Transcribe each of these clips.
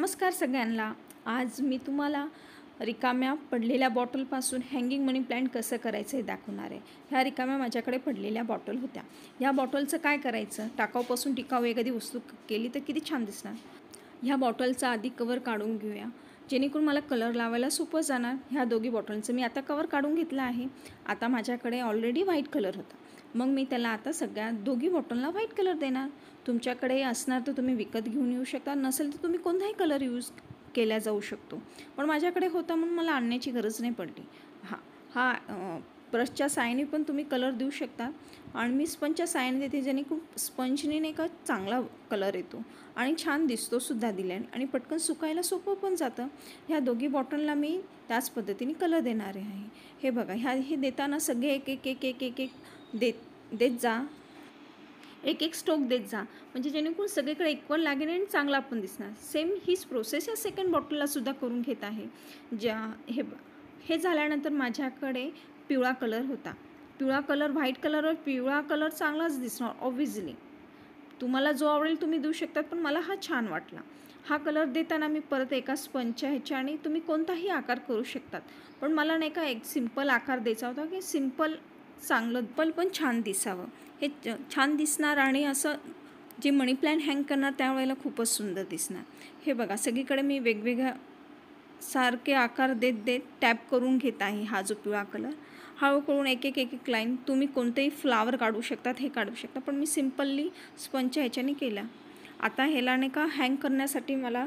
नमस्कार सगळ्यांना। आज मी तुम्हाला रिकाम्या पडलेल्या बॉटलपासून हँगिंग मनी प्लांट कसं करायचं हे दाखवणार आहे। ह्या रिकाम्या माझ्याकडे पडलेल्या बॉटल होत्या। या बॉटलचं काय करायचं, टाकाऊपासून टिकाऊ एखादी वस्तू केली तर किती छान दिसणार। ह्या बॉटलचा आधी कवर काढून घेऊया, जेणेकरून मला कलर लावायला सोपं जाणार। ह्या दोघी बॉटलचं मी आता कवर काढून घेतलं आहे। आता माझ्याकडे ऑलरेडी व्हाईट कलर होता, मग मी त्याला आता सगळ्या दोघी बॉटलला व्हाईट कलर देणार। तुमच्याकडे असणार तर तुम्ही विकत घेऊन येऊ शकता, नसेल तर तुम्ही कोणताही कलर यूज केला जाऊ शकतो, पण माझ्याकडे होता म्हणून मला आणण्याची गरज नाही पडली। हा ब्रशच्या साहाय्याने पण तुम्ही कलर देऊ शकता, आणि मी स्पंजच्या साहाय्याने देते, जेणेकरून स्पंजने नाही का चांगला कलर येतो आणि छान दिसतो सुद्धा दिल्याने, आणि पटकन सुकायला सोपं पण जातं। ह्या दोघी बॉटलला मी त्याच पद्धतीने कलर देणार आहे। हे बघा, हे देताना सगळे एक एक एक एक एक एक देत जा, एक एक स्ट्रोक देत जा, म्हणजे जेणेकरून सगळीकडे इक्वल लागेल आणि चांगला पण दिसणार। सेम हीच प्रोसेस या सेकंड बॉटलला सुद्धा करून घेत आहे। हे झाल्यानंतर माझ्याकडे पिवळा कलर होता। पिवळा कलर व्हाईट कलरवर पिवळा कलर चांगलाच दिसणार ऑब्व्हियसली। तुम्हाला जो आवडेल तुम्ही देऊ शकतात, पण मला हा छान वाटला। हा कलर देताना मी परत एका स्पंजच्या ह्याच्याने तुम्ही कोणताही आकार करू शकतात, पण मला नाही का एक सिंपल आकार द्यायचा होता, की सिंपल चांगलं पण छान दिसावं। हे छान दिसणार, आणि असं जे मनी प्लांट हँग करणार त्यावेळेला खूपच सुंदर दिसणार। हे बघा, सगळीकडे मी वेगवेगळ्या सारखे आकार देत देत टॅप करून घेत आहे। हा जो पिवळा कलर हळू करून एक एक एक एक लाईन, तुम्ही कोणतेही फ्लावर काढू शकतात, हे काढू शकता, पण मी सिम्पली स्पंजच्या ह्याच्याने केला। आता ह्याला नाही का हँग करण्यासाठी मला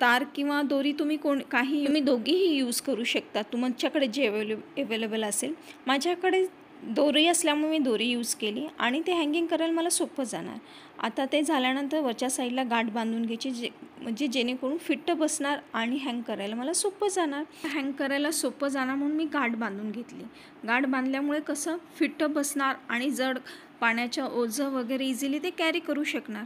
तार किंवा दोरी तुम्ही तुम्ही दोघीही यूज करू शकता, तुमच्याकडे जे अवेलेबल असेल। माझ्याकडे दोरी असल्यामुळे मी दोरी यूज केली, आणि ते हँगिंग करायला मला सोपं जाणार। आता ते झाल्यानंतर वरच्या साईडला गाठ बांधून घ्यायची, म्हणजे जेणेकरून फिट्ट बसणार आणि हँग करायला मला सोपं जाणार। हँग करायला सोपं जाणार म्हणून मी गाठ बांधून घेतली। गाठ बांधल्यामुळे कसं फिट्ट बसणार, आणि जड पाण्याच्या ओझं वगैरे इझिली ते कॅरी करू शकणार।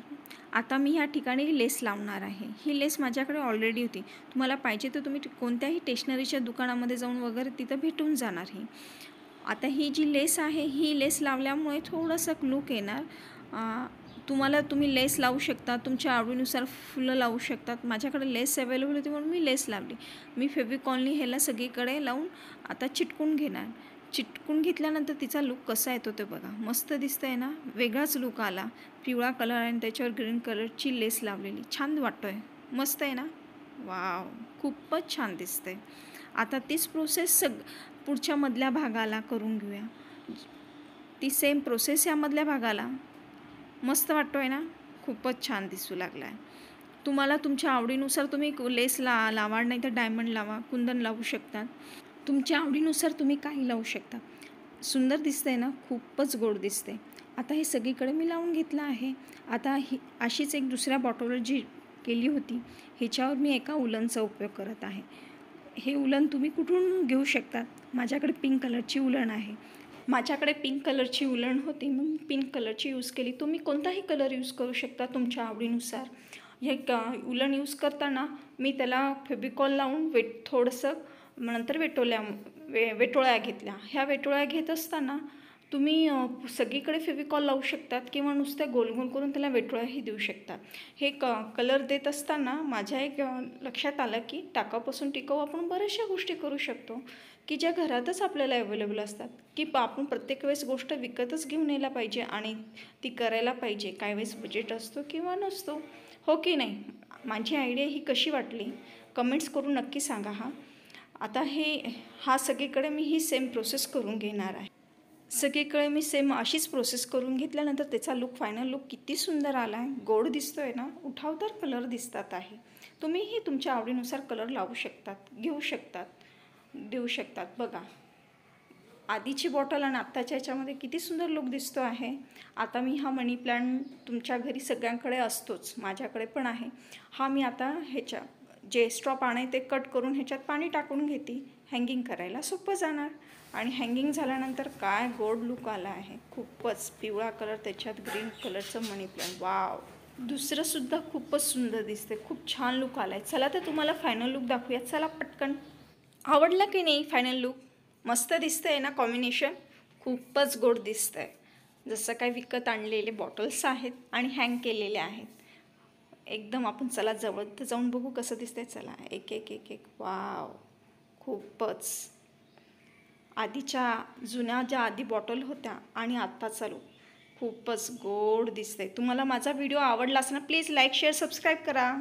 आता मी ह्या ठिकाणी लेस लावणार आहे। ही लेस माझ्याकडे ऑलरेडी होती, तुम्हाला पाहिजे तर तुम्ही कोणत्याही स्टेशनरीच्या दुकानामध्ये जाऊन वगैरे तिथं भेटून जाणार ही। आता ही जी लेस आहे, ही लेस लावल्यामुळे थोडंसं लूक येणार। तुम्ही लेस लावू शकता, तुमच्या आवडीनुसार फुलं लावू शकतात। माझ्याकडे लेस अवेलेबल होती म्हणून मी लेस लावली। मी फेविकॉलनी ह्याला सगळीकडे लावून आता चिटकून घेणार। चिटकून घेतल्यानंतर तिचा लूक कसा येतो ते बघा, मस्त दिसतं आहे ना, वेगळाच लूक आला। पिवळा कलर आणि त्याच्यावर ग्रीन कलरची लेस लावलेली, छान वाटतोय, मस्त आहे ना, वाव, खूपच छान दिसते। आता तीच प्रोसेस पुढच्या मधल्या भागाला करून घेऊया। ती सेम प्रोसेस या मधल्या भागाला, मस्त वाटतोय ना, खूपच छान दिसू लागला आहे। तुम्हाला तुमच्या आवडीनुसार तुम्ही लेस लावा, नाही तर डायमंड लावा, कुंदन लावू शकतात, तुमच्या आवडीनुसार तुम्ही काही लावू शकता। सुंदर दिसतंय ना, खूपच गोड दिसते। आता हे सगळीकडे मी लावून घेतलं आहे। आता ही अशीच एक दुसऱ्या बॉटलवर जी केली होती, ह्याच्यावर मी एका उलनचा उपयोग करत आहे। हे उलन तुम्ही कुठून घेऊ शकता, माझ्याकडे पिंक कलरची उलन आहे। माझ्याकडे पिंक कलरची उलन होती, मग पिंक कलरची यूज केली। तुम्ही कोणताही कलर यूज करू शकता तुमच्या आवडीनुसार। हे उलन यूज करताना मी त्याला फेविकॉल लावून थोडंसं नंतर वेटोळ्या घेतल्या। ह्या वेटोळ्या घेत असताना तुम्ही सगळीकडे फेविकॉल लावू शकतात, किंवा नुसत्या गोल गोल करून त्याला वेटोळ्याही देऊ शकतात। हे कलर देत असताना माझ्या एक लक्षात आलं, की टाकापासून टिकाऊ आपण बऱ्याचशा गोष्टी करू शकतो, की ज्या घरातच आपल्याला अवेलेबल असतात, की आपण प्रत्येक वेळेस गोष्ट विकतच घेऊन यायला पाहिजे आणि ती करायला पाहिजे। काही वेळेस बजेट असतो किंवा नसतो, हो की नाही। माझी आयडिया ही कशी वाटली कमेंट्स करून नक्की सांगा। आता हा सगळीकडे मी ही सेम प्रोसेस करून घेणार आहे। सगळीकडे मी सेम अशीच प्रोसेस करून घेतल्यानंतर त्याचा लूक, फायनल लूक किती सुंदर आला आहे, गोड दिसतोय ना, उठावदार कलर दिसतात आहे। तुम्हीही तुमच्या आवडीनुसार कलर लावू शकतात, घेऊ शकतात, देऊ शकतात। बघा, आधीची बॉटल आणि आत्ताच्या ह्याच्यामध्ये किती सुंदर लूक दिसतो आहे। आता मी हा मनी प्लांट तुमच्या घरी सगळ्यांकडे असतोच, माझ्याकडे पण आहे। हा मी आता जे स्ट्रॉ पाणी ते कट करून ह्याच्यात पाणी टाकून घेते, हँगिंग करायला सोपं जाणार। आणि हँगिंग झाल्यानंतर काय गोड लूक आला आहे, खूपच पिवळा कलर त्याच्यात ग्रीन कलरचं मनी प्लांट, वाव, दुसरंसुद्धा खूपच सुंदर दिसते, खूप छान लूक आला आहे। चला तर तुम्हाला फायनल लूक दाखवूया, चला पटकन। आवडलं की नाही फायनल लूक, मस्त दिसतंय ना, कॉम्बिनेशन खूपच गोड दिसतंय, जसं काय विकत आणलेले बॉटल्स आहेत आणि हँग केलेले आहेत। एकदम आपण चला जवळ तर जाऊन बघू कसं दिसतंय. चला एक एक एक एक वाव, खूपच. आधीच्या जुन्या ज्या आधी बॉटल होत्या आणि आत्ता चालू खूपच गोड दिसतंय. तुम्हाला माझा व्हिडिओ आवडला असेल ना, प्लीज लाईक शेअर सबस्क्राईब करा.